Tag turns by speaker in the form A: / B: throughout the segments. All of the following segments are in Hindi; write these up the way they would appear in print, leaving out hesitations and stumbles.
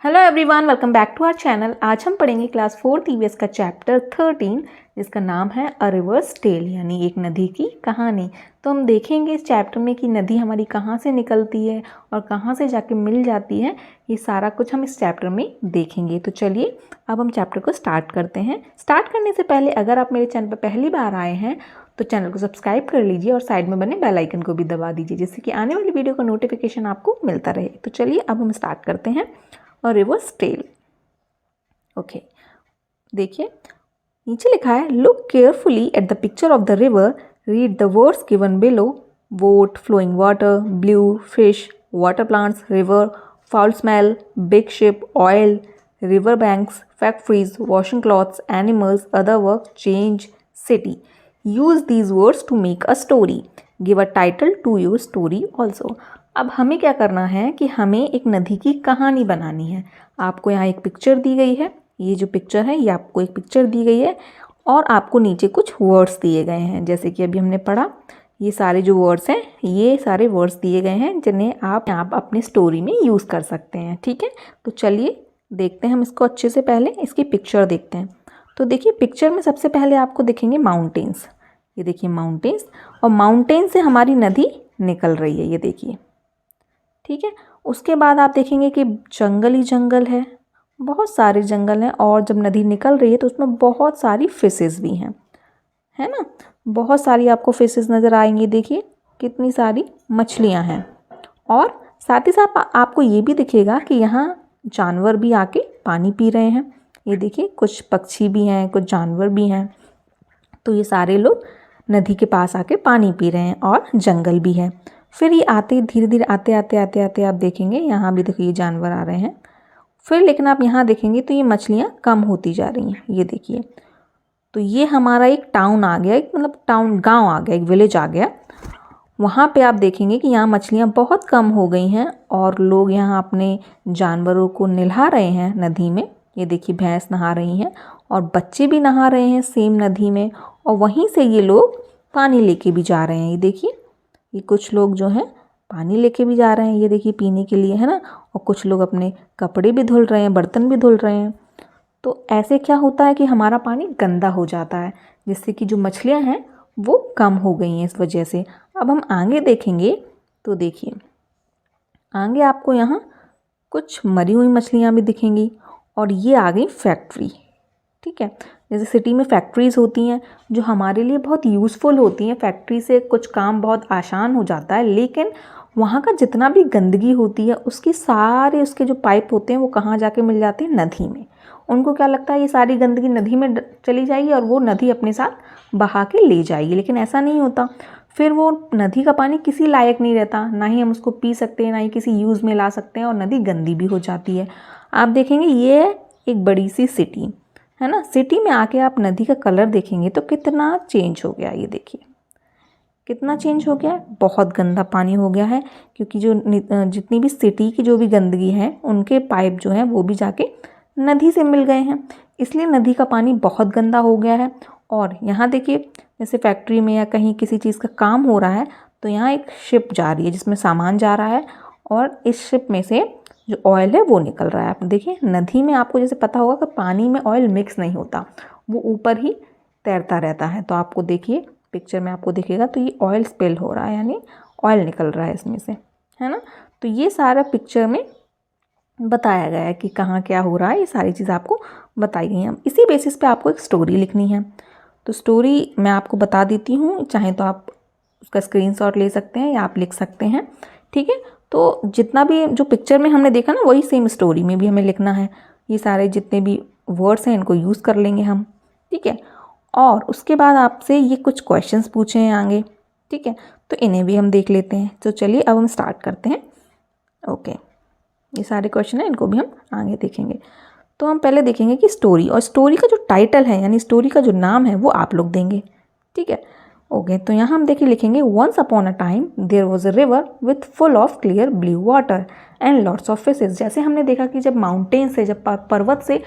A: Hello everyone, welcome back to our channel. आज हम पढ़ेंगे क्लास 4 ईवीएस का चैप्टर 13 जिसका नाम है अ रिवर्स टेल यानी एक नदी की कहानी। तो हम देखेंगे इस चैप्टर में कि नदी हमारी कहाँ से निकलती है और कहाँ से जाके मिल जाती है। ये सारा कुछ हम इस चैप्टर में देखेंगे। तो चलिए अब हम चैप्टर को स्टार्ट करते हैं। स्टार्ट करने से पहले अगर आप मेरे चैनल पर पहली बार आए हैं तो चैनल को सब्सक्राइब कर लीजिए और साइड में बने बेल आइकन को भी दबा दीजिए जिससे कि आने वाली वीडियो का नोटिफिकेशन आपको मिलता रहे। तो चलिए अब हम स्टार्ट करते हैं। और रिवर्स टेल। ओके, देखिए नीचे लिखा है look carefully at the picture of the river, read the words given below. Boat, flowing water, blue, fish, water plants, river, foul smell, big ship, oil, river banks, factories, washing clothes, animals, other work, change, city. Use these words to make a story. Give a title to your story also. अब हमें क्या करना है कि हमें एक नदी की कहानी बनानी है। आपको यहाँ एक पिक्चर दी गई है, ये जो पिक्चर है ये आपको एक पिक्चर दी गई है और आपको नीचे कुछ वर्ड्स दिए गए हैं। जैसे कि अभी हमने पढ़ा, ये सारे जो वर्ड्स हैं ये सारे वर्ड्स दिए गए हैं जिन्हें आप अपने स्टोरी में यूज़ कर सकते हैं। ठीक है, तो चलिए देखते हैं हम इसको अच्छे से। पहले इसकी पिक्चर देखते हैं। तो देखिए पिक्चर में सबसे पहले आपको दिखेंगे माउंटेन्स। ये देखिए माउंटेन्स, और माउंटेन से हमारी नदी निकल रही है, ये देखिए। ठीक है, उसके बाद आप देखेंगे कि जंगल ही जंगल है, बहुत सारे जंगल हैं और जब नदी निकल रही है तो उसमें बहुत सारी फिशेस भी हैं, है ना। बहुत सारी आपको फिशेस नज़र आएंगी। देखिए कितनी सारी मछलियां हैं और साथ ही साथ आपको ये भी दिखेगा कि यहाँ जानवर भी आके पानी पी रहे हैं। ये देखिए कुछ पक्षी भी हैं, कुछ जानवर भी हैं। तो ये सारे लोग नदी के पास आके पानी पी रहे हैं और जंगल भी है। फिर ये आते धीरे धीरे आते आप देखेंगे यहाँ भी देखिए जानवर आ रहे हैं। फिर लेकिन आप यहाँ देखेंगे तो ये मछलियाँ कम होती जा रही हैं। ये देखिए, तो ये हमारा एक टाउन आ गया, एक मतलब टाउन गांव आ गया, एक विलेज आ गया। वहाँ पे आप देखेंगे कि यहाँ मछलियाँ बहुत कम हो गई हैं और लोग यहाँ अपने जानवरों को नहला रहे हैं नदी में। ये देखिए भैंस नहा रही हैं और बच्चे भी नहा रहे हैं सेम नदी में, और वहीं से ये लोग पानी लेके भी जा रहे हैं। ये देखिए ये कुछ लोग जो हैं पानी लेके भी जा रहे हैं, ये देखिए पीने के लिए, है ना। और कुछ लोग अपने कपड़े भी धुल रहे हैं, बर्तन भी धुल रहे हैं। तो ऐसे क्या होता है कि हमारा पानी गंदा हो जाता है, जिससे कि जो मछलियां हैं वो कम हो गई हैं इस वजह से। अब हम आगे देखेंगे तो देखिए आगे आपको यहाँ कुछ मरी हुई मछलियाँ भी दिखेंगी और ये आ गई फैक्ट्री। ठीक है, जैसे सिटी में फैक्ट्रीज़ होती हैं जो हमारे लिए बहुत यूज़फुल होती हैं। फैक्ट्री से कुछ काम बहुत आसान हो जाता है, लेकिन वहाँ का जितना भी गंदगी होती है उसकी सारे उसके जो पाइप होते हैं वो कहाँ जाके मिल जाते हैं, नदी में। उनको क्या लगता है ये सारी गंदगी नदी में चली जाएगी और वो नदी अपने साथ बहा के ले जाएगी, लेकिन ऐसा नहीं होता। फिर वो नदी का पानी किसी लायक नहीं रहता, ना ही हम उसको पी सकते हैं, ना ही किसी यूज़ में ला सकते हैं, और नदी गंदी भी हो जाती है। आप देखेंगे ये एक बड़ी सी सिटी है ना। सिटी में आके आप नदी का कलर देखेंगे तो कितना चेंज हो गया। ये देखिए कितना चेंज हो गया है, बहुत गंदा पानी हो गया है, क्योंकि जो जितनी भी सिटी की जो भी गंदगी है उनके पाइप जो हैं वो भी जाके नदी से मिल गए हैं, इसलिए नदी का पानी बहुत गंदा हो गया है। और यहाँ देखिए जैसे फैक्ट्री में या कहीं किसी चीज़ का काम हो रहा है तो यहाँ एक शिप जा रही है जिसमें सामान जा रहा है, और इस शिप में से जो ऑयल है वो निकल रहा है। आप देखिए नदी में आपको जैसे पता होगा कि पानी में ऑयल मिक्स नहीं होता, वो ऊपर ही तैरता रहता है। तो आपको देखिए पिक्चर में आपको दिखेगा तो ये ऑयल स्पिल हो रहा है, यानी ऑयल निकल रहा है इसमें से, है ना। तो ये सारा पिक्चर में बताया गया है कि कहाँ क्या हो रहा है, ये सारी चीज़ आपको बताई गई हैं। इसी बेसिस पे आपको एक स्टोरी लिखनी है। तो स्टोरी मैं आपको बता देती हूँ, चाहे तो आप उसका स्क्रीनशॉट ले सकते हैं या आप लिख सकते हैं। ठीक है, तो जितना भी जो पिक्चर में हमने देखा ना वही सेम स्टोरी में भी हमें लिखना है। ये सारे जितने भी वर्ड्स हैं इनको यूज़ कर लेंगे हम। ठीक है, और उसके बाद आपसे ये कुछ क्वेश्चंस पूछे हैं आगे। ठीक है, तो इन्हें भी हम देख लेते हैं। तो चलिए अब हम स्टार्ट करते हैं। ओके, ये सारे क्वेश्चन हैं, इनको भी हम आगे देखेंगे। तो हम पहले देखेंगे कि स्टोरी, और स्टोरी का जो टाइटल है यानी स्टोरी का जो नाम है वो आप लोग देंगे। ठीक है, ओके। तो यहाँ हम देखिए लिखेंगे once upon a time there was a river with full of clear blue water and lots of fishes. जैसे हमने देखा कि जब माउंटेन से, जब पर्वत से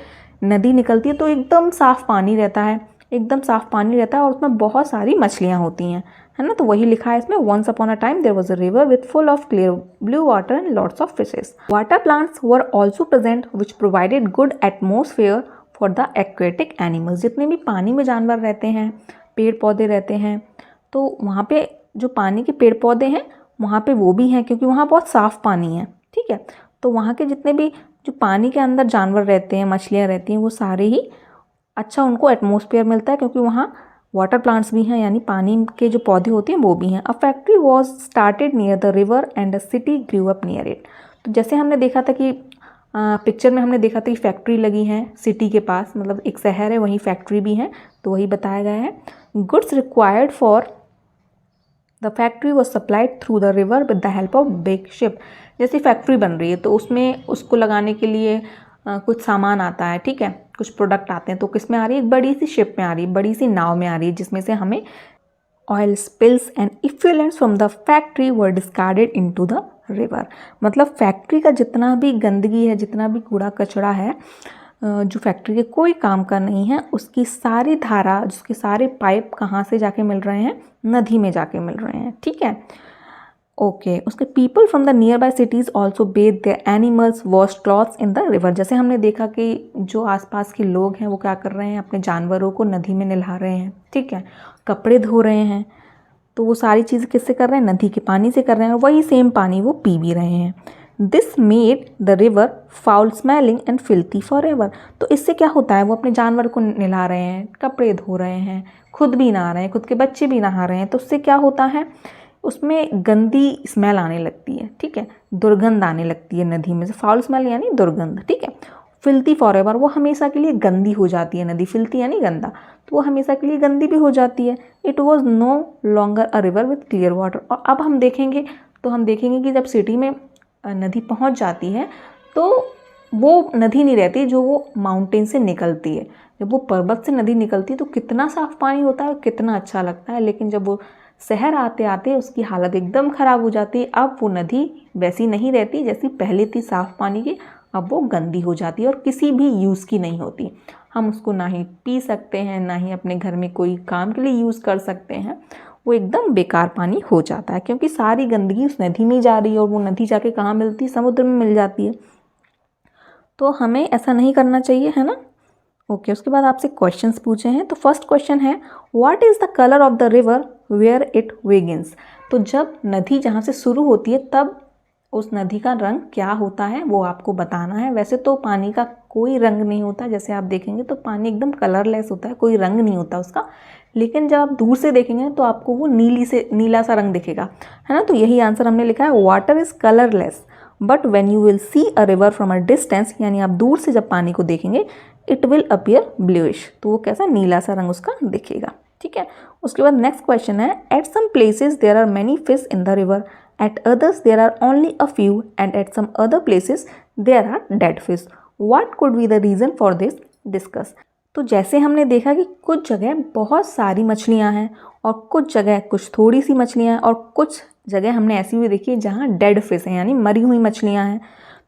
A: नदी निकलती है तो एकदम साफ़ पानी रहता है, एकदम साफ़ पानी रहता है और उसमें बहुत सारी मछलियाँ होती हैं, है ना, तो वही लिखा है इसमें, once upon a time there was a river with full of clear blue water and lots of fishes. Water plants were also present which provided good atmosphere for the aquatic animals. जितने भी पानी में जानवर रहते हैं, पेड़ पौधे रहते हैं, तो वहाँ पे जो पानी के पेड़ पौधे हैं वहाँ पे वो भी हैं, क्योंकि वहाँ बहुत साफ़ पानी है, ठीक है। तो वहाँ के जितने भी जो पानी के अंदर जानवर रहते हैं, मछलियाँ रहती हैं, वो सारे ही अच्छा उनको एटमॉस्फेयर मिलता है, क्योंकि वहाँ वाटर प्लांट्स भी हैं, यानी पानी के जो पौधे होते हैं वो भी हैं। A factory was started near the river and a city grew up near it. तो जैसे हमने देखा था कि पिक्चर में हमने देखा था कि फैक्ट्री लगी हैं सिटी के पास, मतलब एक शहर है वहीं फैक्ट्री भी है, तो वही बताया गया है। Goods required for the factory was supplied through the river with the help of big ship. जैसे फैक्ट्री बन रही है तो उसमें उसको लगाने के लिए कुछ सामान आता है, ठीक है, कुछ प्रोडक्ट आते हैं, तो किस में आ रही है, एक बड़ी सी शिप में आ रही है, बड़ी सी नाव में आ रही है, जिसमें से हमें oil spills and effluents from the factory were discarded into the river. मतलब फैक्ट्री का जितना भी गंदगी है, जितना भी कूड़ा कचरा है जो फैक्ट्री के कोई काम का नहीं है, उसकी सारी धारा, उसके सारे पाइप कहाँ से जाके मिल रहे हैं, नदी में जाके मिल रहे हैं, ठीक है। ओके, उसके people from the near by cities also Beth there animals wash clothes in the river. जैसे हमने देखा कि जो आसपास के लोग हैं वो क्या कर रहे हैं, अपने जानवरों को नदी में नहला रहे हैं, ठीक है, कपड़े धो रहे हैं, तो वो सारी चीज़ किससे कर रहे हैं, नदी के पानी से कर रहे हैं, और वही सेम पानी वो पी भी रहे हैं। This made the river foul smelling and filthy for ever. तो इससे क्या होता है, वो अपने जानवर को नहला रहे हैं, कपड़े धो रहे हैं, खुद भी नहा रहे हैं, खुद के बच्चे भी नहा रहे हैं, तो उससे क्या होता है, उसमें गंदी स्मेल आने लगती है, ठीक है, दुर्गंध आने लगती है नदी में से। फाउल स्मेल यानी दुर्गंध, ठीक है। फिल्थी फॉर एवर, वो हमेशा के लिए गंदी हो जाती है नदी, फिल्थी यानी गंदा, तो वो हमेशा के लिए गंदी भी हो जाती है। It was no longer a river with clear water. और अब हम देखेंगे तो हम देखेंगे कि जब सिटी में नदी पहुंच जाती है तो वो नदी नहीं रहती जो वो माउंटेन से निकलती है। जब वो पर्वत से नदी निकलती है तो कितना साफ़ पानी होता है, कितना अच्छा लगता है, लेकिन जब वो शहर आते आते उसकी हालत एकदम ख़राब हो जाती है। अब वो नदी वैसी नहीं रहती जैसी पहले थी साफ़ पानी की, अब वो गंदी हो जाती है और किसी भी यूज़ की नहीं होती। हम उसको ना ही पी सकते हैं, ना ही अपने घर में कोई काम के लिए यूज़ कर सकते हैं, वो एकदम बेकार पानी हो जाता है, क्योंकि सारी गंदगी उस नदी में जा रही है, और वो नदी जाके कहाँ मिलती है, समुद्र में मिल जाती है। तो हमें ऐसा नहीं करना चाहिए, है ना। ओके, उसके बाद आपसे क्वेश्चंस पूछे हैं। तो फर्स्ट क्वेश्चन है, what is the colour of the river where it begins. तो जब नदी जहाँ से शुरू होती है तब उस नदी का रंग क्या होता है वो आपको बताना है। वैसे तो पानी का कोई रंग नहीं होता, जैसे आप देखेंगे तो पानी एकदम कलरलेस होता है, कोई रंग नहीं होता उसका, लेकिन जब आप दूर से देखेंगे तो आपको वो नीला सा रंग दिखेगा, है ना। तो यही आंसर हमने लिखा है, water is colourless but when you will see a river from a distance, यानी आप दूर से जब पानी को देखेंगे, इट विल अपीयर ब्लूइश, तो वो कैसा नीला सा रंग उसका दिखेगा, ठीक है। उसके बाद नेक्स्ट क्वेश्चन है, at some places there are many fish in the river, at others there are only a few, and at some other places there are dead fish, what could be the reason for this, discuss. तो जैसे हमने देखा कि कुछ जगह बहुत सारी मछलियाँ हैं और कुछ जगह कुछ थोड़ी सी मछलियाँ हैं, और कुछ जगह हमने ऐसी भी देखी है जहाँ डेड फिश हैं, यानी मरी हुई मछलियाँ हैं।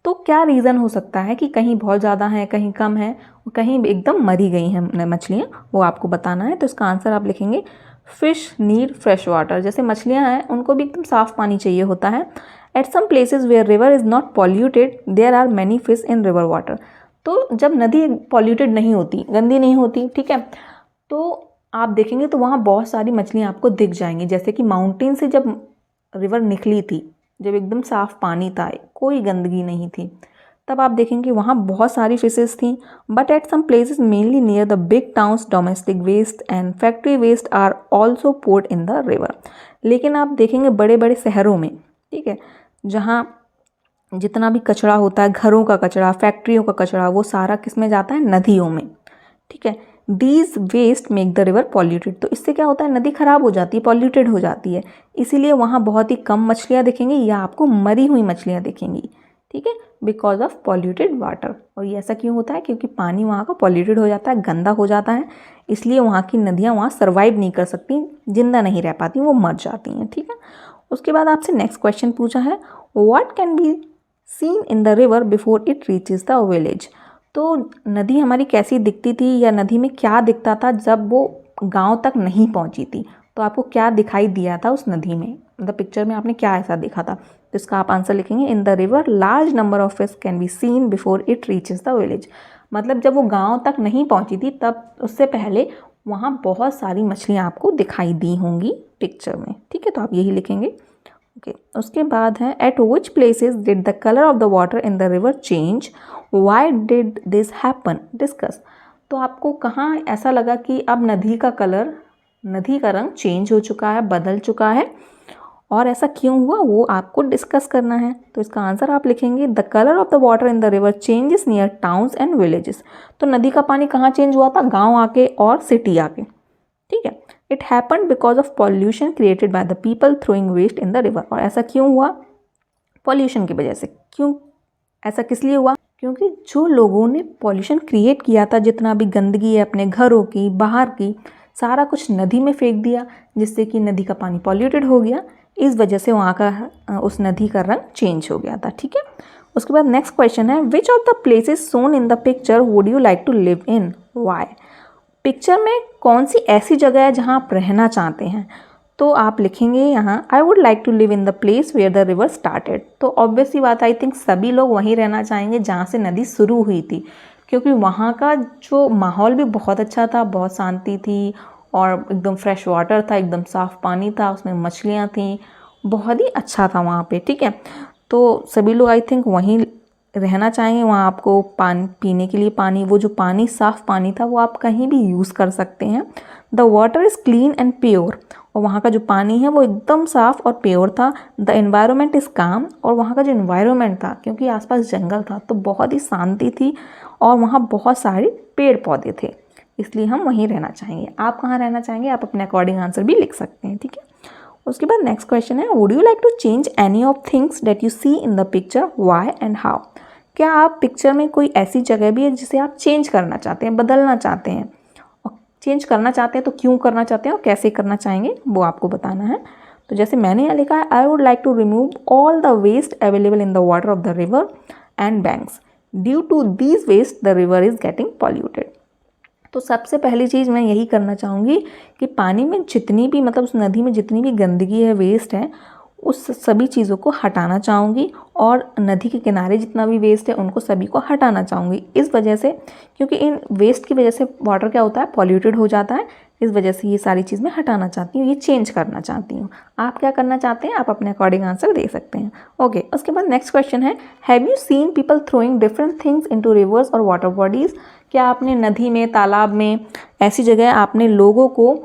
A: तो क्या रीज़न हो सकता है कि कहीं बहुत ज़्यादा है, कहीं कम है, और कहीं एकदम मरी गई हैं मछलियाँ, वो आपको बताना है। तो इसका आंसर आप लिखेंगे, फिश नीड फ्रेश वाटर। जैसे मछलियाँ हैं उनको भी एकदम साफ़ पानी चाहिए होता है। At some places where river is not polluted there are many fish in river water. तो जब नदी पॉल्यूटेड नहीं होती, गंदी नहीं होती, ठीक है, तो आप देखेंगे तो वहाँ बहुत सारी मछलियाँ आपको दिख जाएंगी। जैसे कि माउंटेन से जब रिवर निकली थी, जब एकदम साफ़ पानी था, कोई गंदगी नहीं थी, तब आप देखेंगे वहाँ बहुत सारी फिशेस थी। But at some places mainly near the big towns domestic waste and factory waste are also poured in the river. लेकिन आप देखेंगे बड़े बड़े शहरों में, ठीक है, जहाँ जितना भी कचरा होता है, घरों का कचरा, फैक्ट्रियों का कचरा, वो सारा किस में जाता है, नदियों में, ठीक है। These waste make the river polluted. तो इससे क्या होता है, नदी खराब हो जाती है, पॉल्यूटेड हो जाती है, इसीलिए वहाँ बहुत ही कम मछलियाँ दिखेंगी या आपको मरी हुई मछलियाँ दिखेंगी, ठीक है, बिकॉज ऑफ पॉल्यूटेड वाटर। और ये ऐसा क्यों होता है, क्योंकि पानी वहाँ का पॉल्यूटेड हो जाता है, गंदा हो जाता है, इसलिए वहाँ की नदियाँ वहाँ सर्वाइव नहीं कर सकती, जिंदा नहीं रह पाती, वो मर जाती हैं, ठीक है। उसके बाद आपसे नेक्स्ट क्वेश्चन पूछा है, what can be seen in the river before it reaches the village. तो नदी हमारी कैसी दिखती थी, या नदी में क्या दिखता था जब वो गांव तक नहीं पहुंची थी। तो आपको क्या दिखाई दिया था उस नदी में, मतलब पिक्चर में आपने क्या ऐसा देखा था। तो इसका आप आंसर लिखेंगे इन the river large number of fish can be seen before it reaches the village. मतलब जब वो गांव तक नहीं पहुंची थी तब उससे पहले वहाँ बहुत सारी मछलियाँ आपको दिखाई दी होंगी पिक्चर में, ठीक है। तो आप यही लिखेंगे। ओके, उसके बाद है eight which places did the colour of the water in the river change, why did this happen, discuss. तो आपको कहाँ ऐसा लगा कि अब नदी का रंग चेंज हो चुका है, बदल चुका है, और ऐसा क्यों हुआ वो आपको डिस्कस करना है। तो इसका आंसर आप लिखेंगे the colour of the water in the river changes near towns and villages. तो नदी का पानी कहाँ चेंज हुआ था, गांव आके और सिटी आके, ठीक है। It happen because of pollution created by the people throwing waste in the river. और ऐसा क्यों हुआ, पॉल्यूशन की वजह से। क्यों ऐसा किस लिए हुआ, क्योंकि जो लोगों ने पॉल्यूशन क्रिएट किया था, जितना भी गंदगी है अपने घरों की, बाहर की, सारा कुछ नदी में फेंक दिया, जिससे कि नदी का पानी पॉल्यूटेड हो गया। इस वजह से वहाँ का उस नदी का रंग चेंज हो गया था, ठीक है। उसके बाद नेक्स्ट क्वेश्चन है which of the places shown in the picture would you like to live in, why. पिक्चर में कौन सी ऐसी जगह है जहाँ आप रहना चाहते हैं। तो आप लिखेंगे यहाँ I would like to live in the place where the river started. तो ऑब्वियसली बात, आई थिंक सभी लोग वहीं रहना चाहेंगे जहाँ से नदी शुरू हुई थी, क्योंकि वहाँ का जो माहौल भी बहुत अच्छा था, बहुत शांति थी और एकदम फ्रेश वाटर था, एकदम साफ़ पानी था, उसमें मछलियाँ थी, बहुत ही अच्छा था वहाँ पे, ठीक है। तो सभी लोग आई थिंक वहीं रहना चाहेंगे। वहाँ आपको पानी पीने के लिए पानी, वो जो पानी साफ़ पानी था वो आप कहीं भी यूज़ कर सकते हैं। The water is clean and pure, और वहाँ का जो पानी है वो एकदम साफ़ और प्योर था। द एनवायरनमेंट इज़ काम, और वहाँ का जो एनवायरनमेंट था, क्योंकि आसपास जंगल था तो बहुत ही शांति थी और वहाँ बहुत सारे पेड़ पौधे थे, इसलिए हम वहीं रहना चाहेंगे। आप कहाँ रहना चाहेंगे, आप अपने अकॉर्डिंग आंसर भी लिख सकते हैं, ठीक है। उसके बाद नेक्स्ट क्वेश्चन है would you like to change any of things that you see in the picture, why and how. क्या आप पिक्चर में कोई ऐसी जगह भी है जिसे आप चेंज करना चाहते हैं, बदलना चाहते हैं, और चेंज करना चाहते हैं तो क्यों करना चाहते हैं और कैसे करना चाहेंगे वो आपको बताना है। तो जैसे मैंने यहाँ लिखा है I would like to remove all the waste available in the water of the river and banks, due to these waste the river is getting polluted. तो सबसे पहली चीज़ मैं यही करना चाहूँगी कि पानी में जितनी भी, मतलब उस नदी में जितनी भी गंदगी है, वेस्ट है, उस सभी चीज़ों को हटाना चाहूँगी, और नदी के किनारे जितना भी वेस्ट है उनको सभी को हटाना चाहूँगी। इस वजह से, क्योंकि इन वेस्ट की वजह से वाटर क्या होता है, पॉल्यूटेड हो जाता है। इस वजह से ये सारी चीज़ मैं हटाना चाहती हूँ, ये चेंज करना चाहती हूँ। आप क्या करना चाहते हैं, आप अपने अकॉर्डिंग आंसर दे सकते हैं। ओके, उसके बाद नेक्स्ट क्वेश्चन है have you seen people throwing different things into reverse और वाटर बॉडीज़। क्या आपने नदी में, तालाब में, ऐसी जगह आपने लोगों को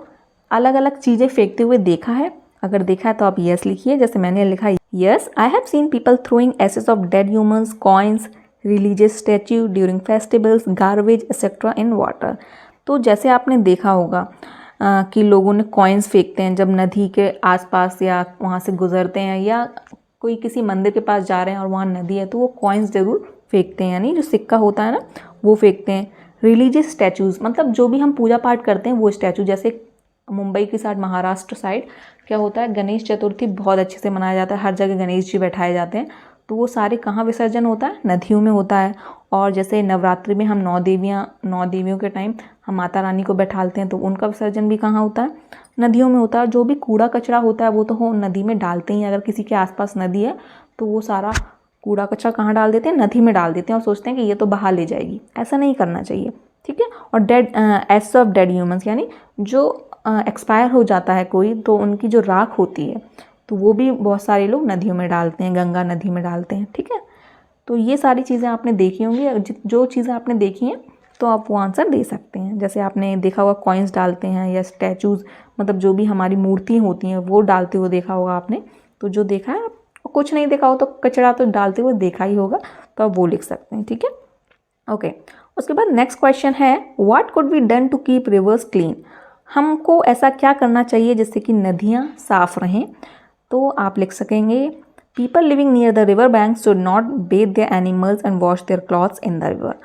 A: अलग अलग चीज़ें फेंकते हुए देखा है। अगर देखा है तो आप यस लिखिए। जैसे मैंने लिखा yes, I have seen people throwing ashes of dead humans, coins, religious statue during festivals, garbage etcetera in water. तो जैसे आपने देखा होगा कि लोगों ने कॉइन्स फेंकते हैं जब नदी के आसपास या वहाँ से गुजरते हैं, या कोई किसी मंदिर के पास जा रहे हैं और वहाँ नदी है तो वो कॉइन्स ज़रूर फेंकते हैं, यानी जो सिक्का होता है ना वो फेंकते हैं। रिलीजियस स्टैचूज़, मतलब जो भी हम पूजा पाठ करते हैं वो स्टैचू, जैसे मुंबई की साइड, महाराष्ट्र साइड क्या होता है, गणेश चतुर्थी बहुत अच्छे से मनाया जाता है, हर जगह गणेश जी बैठाए जाते हैं। तो वो सारे कहाँ विसर्जन होता है, नदियों में होता है। और जैसे नवरात्रि में हम 9 देवियों के टाइम हम माता रानी को बैठालते हैं, तो उनका विसर्जन भी कहाँ होता है, नदियों में होता है। जो भी कूड़ा कचरा होता है वो तो नदी में डालते ही। अगर किसी के आसपास नदी है तो वो सारा कूड़ा कचरा कहाँ डाल देते हैं, नदी में डाल देते हैं, और सोचते हैं कि ये तो बहा ले जाएगी। ऐसा नहीं करना चाहिए, ठीक है। और dead ashes of dead humans, यानी जो एक्सपायर हो जाता है कोई, तो उनकी जो राख होती है तो वो भी बहुत सारे लोग नदियों में डालते हैं, गंगा नदी में डालते हैं, ठीक है। तो ये सारी चीज़ें आपने देखी होंगी। जो चीज़ें आपने देखी हैं तो आप वो आंसर दे सकते हैं। जैसे आपने देखा होगा कॉइन्स डालते हैं, या स्टैचूज़, मतलब जो भी हमारी मूर्ति होती हैं वो डालते हुए देखा होगा आपने। तो जो देखा है, कुछ नहीं देखा हो तो कचरा तो डालते हुए देखा ही होगा, तो आप वो लिख सकते हैं, ठीक है। ओके, उसके बाद नेक्स्ट क्वेश्चन है what could be done to keep rivers clean. हमको ऐसा क्या करना चाहिए जिससे कि नदियाँ साफ़ रहें। तो आप लिख सकेंगे people living near the river bank should not Beth there animals and wash their clothes in the river.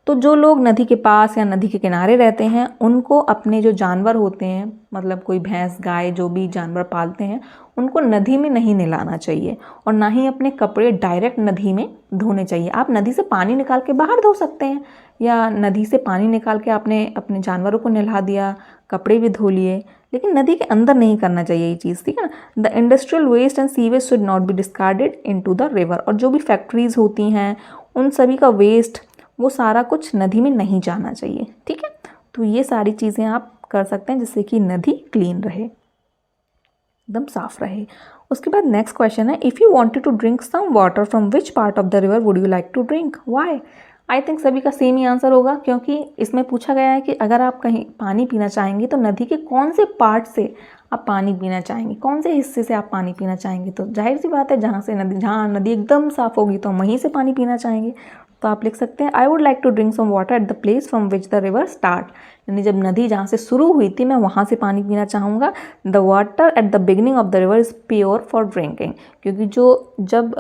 A: तो जो लोग नदी के पास या नदी के किनारे रहते हैं उनको अपने जो जानवर होते हैं, मतलब कोई भैंस गाय जो भी जानवर पालते हैं, उनको नदी में नहीं नहलाना चाहिए और ना ही अपने कपड़े डायरेक्ट नदी में धोने चाहिए। आप नदी से पानी निकाल के बाहर धो सकते हैं या नदी से पानी निकाल के आपने अपने जानवरों को नहला दिया, कपड़े भी धो लिए, लेकिन नदी के अंदर नहीं करना चाहिए ये चीज़, ठीक है ना। The industrial waste and sewage should not be discarded into the river. और जो भी फैक्ट्रीज होती हैं उन सभी का वेस्ट वो सारा कुछ नदी में नहीं जाना चाहिए, ठीक है। तो ये सारी चीज़ें आप कर सकते हैं जिससे कि नदी क्लीन रहे, एकदम साफ रहे। उसके बाद नेक्स्ट क्वेश्चन है, if you wanted to drink some water from which part of the river would you like to drink, why. I think सभी का सेम ही आंसर होगा, क्योंकि इसमें पूछा गया है कि अगर आप कहीं पानी पीना चाहेंगे तो नदी के कौन से पार्ट से आप पानी पीना चाहेंगे, कौन से हिस्से से आप पानी पीना चाहेंगे। तो जाहिर सी बात है जहाँ नदी एकदम साफ़ होगी तो हम वहीं से पानी पीना चाहेंगे। तो आप लिख सकते हैं, I would like to drink some water at the place from which the river start, यानी जब नदी जहाँ से शुरू हुई थी मैं वहाँ से पानी पीना चाहूँगा। The water at the beginning of the river is pure for drinking, क्योंकि जब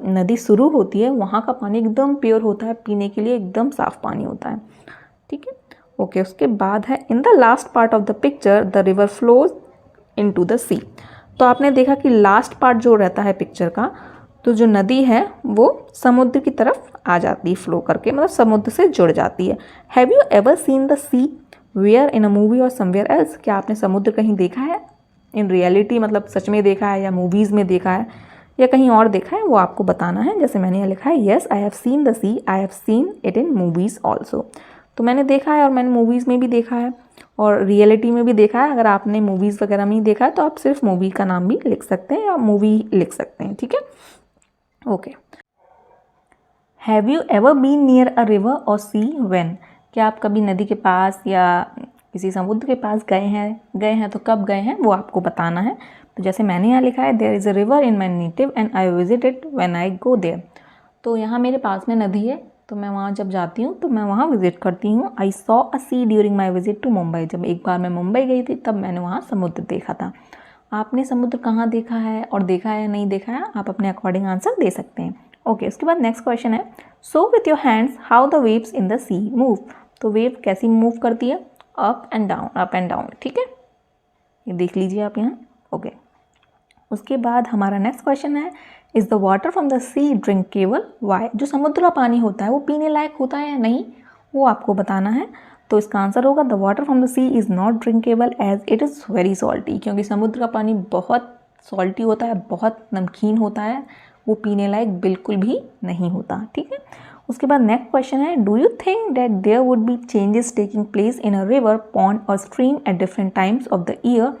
A: नदी शुरू होती है वहाँ का पानी एकदम प्योर होता है, पीने के लिए एकदम साफ़ पानी होता है, ठीक है। ओके, उसके बाद है, in the last part of the picture the river flows into the sea. तो आपने देखा कि लास्ट पार्ट जो रहता है पिक्चर का, तो जो नदी है वो समुद्र की तरफ आ जाती है फ्लो करके, मतलब समुद्र से जुड़ जाती है। Have you ever seen the sea where in a movie और समवेयर एल्स। क्या आपने समुद्र कहीं देखा है इन रियलिटी, मतलब सच में देखा है या मूवीज़ में देखा है या कहीं और देखा है, वो आपको बताना है। जैसे मैंने यहाँ लिखा है, yes I have seen the sea, I have seen it in movies also. तो मैंने देखा है और मैंने मूवीज़ में भी देखा है और रियलिटी में भी देखा है। अगर आपने मूवीज़ वगैरह में ही देखा है तो आप सिर्फ मूवी का नाम भी लिख सकते हैं या मूवी लिख सकते हैं, ठीक है। Okay, have you ever been near a river और सी व्हेन। क्या आप कभी नदी के पास या किसी समुद्र के पास गए हैं तो कब गए हैं वो आपको बताना है। तो जैसे मैंने यहाँ लिखा है, there is a river in my native and I visit it when I go there. तो यहाँ मेरे पास में नदी है, तो मैं वहाँ जब जाती हूँ तो मैं वहाँ विज़िट करती हूँ। I saw a sea during my visit to Mumbai. जब एक बार मैं मुंबई गई थी तब मैंने वहाँ समुद्र देखा था। आपने समुद्र कहाँ देखा है और देखा है या नहीं देखा है, आप अपने अकॉर्डिंग आंसर दे सकते हैं। ओके, उसके बाद नेक्स्ट क्वेश्चन है, so with your hands how the waves in the sea move. तो वेव कैसी मूव करती है, अप एंड डाउन, ठीक है, ये देख लीजिए आप यहाँ। ओके, उसके बाद हमारा नेक्स्ट क्वेश्चन है, is the water from the sea drinkable, why. जो समुद्र का पानी होता है वो पीने लायक होता है या नहीं, वो आपको बताना है। तो इसका आंसर होगा, the water from the sea is not drinkable as it is very salty. क्योंकि समुद्र का पानी बहुत सॉल्टी होता है, बहुत नमकीन होता है, वो पीने लायक बिल्कुल भी नहीं होता, ठीक है। उसके बाद नेक्स्ट क्वेश्चन है, do you think that there would be changes taking place in a river, pond और stream at different times of the year,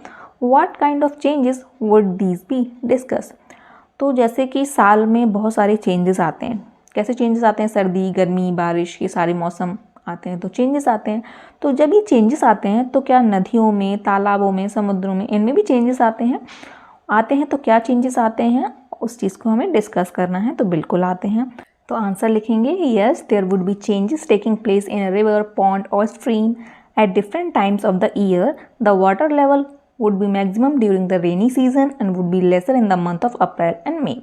A: what kind of changes would these be, discuss. तो जैसे कि साल में बहुत सारे चेंजेस आते हैं। कैसे चेंजेस आते हैं, सर्दी गर्मी बारिश ये सारे मौसम आते हैं तो चेंजेस आते हैं। तो जब ये चेंजेस आते हैं तो क्या नदियों में, तालाबों में, समुद्रों में, इनमें भी चेंजेस आते हैं तो क्या चेंजेस आते हैं, उस चीज़ को हमें डिस्कस करना है। तो बिल्कुल आते हैं। तो आंसर लिखेंगे, yes there would be changes taking place in a river, pond और stream at different times of the year. The water level would be maximum during the rainy season and would be lesser in the month of April and May।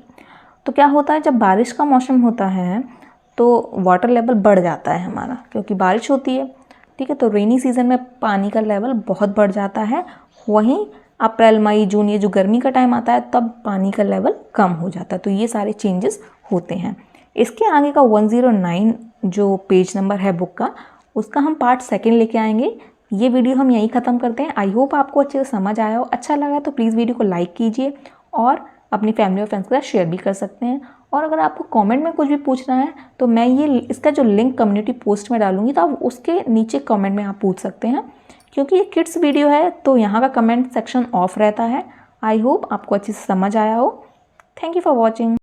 A: तो क्या होता है, जब बारिश का मौसम होता है तो वाटर लेवल बढ़ जाता है हमारा, क्योंकि बारिश होती है, ठीक है। तो रेनी सीजन में पानी का लेवल बहुत बढ़ जाता है। वहीं अप्रैल मई जून ये जो गर्मी का टाइम आता है तब पानी का लेवल कम हो जाता है। तो ये सारे चेंजेस होते हैं। इसके आगे का 109 जो पेज नंबर है बुक का, उसका हम पार्ट सेकेंड लेके आएंगे। ये वीडियो हम यहीं ख़त्म करते हैं। आई होप आपको अच्छे से समझ आया हो। अच्छा लगा तो प्लीज़ वीडियो को लाइक कीजिए और अपनी फैमिली और फ्रेंड्स के साथ शेयर भी कर सकते हैं। और अगर आपको कमेंट में कुछ भी पूछना है तो मैं ये इसका जो लिंक कम्युनिटी पोस्ट में डालूंगी, तो आप उसके नीचे कमेंट में आप पूछ सकते हैं। क्योंकि ये किड्स वीडियो है तो यहाँ का कमेंट सेक्शन ऑफ रहता है। आई होप आपको अच्छे से समझ आया हो। Thank you for watching.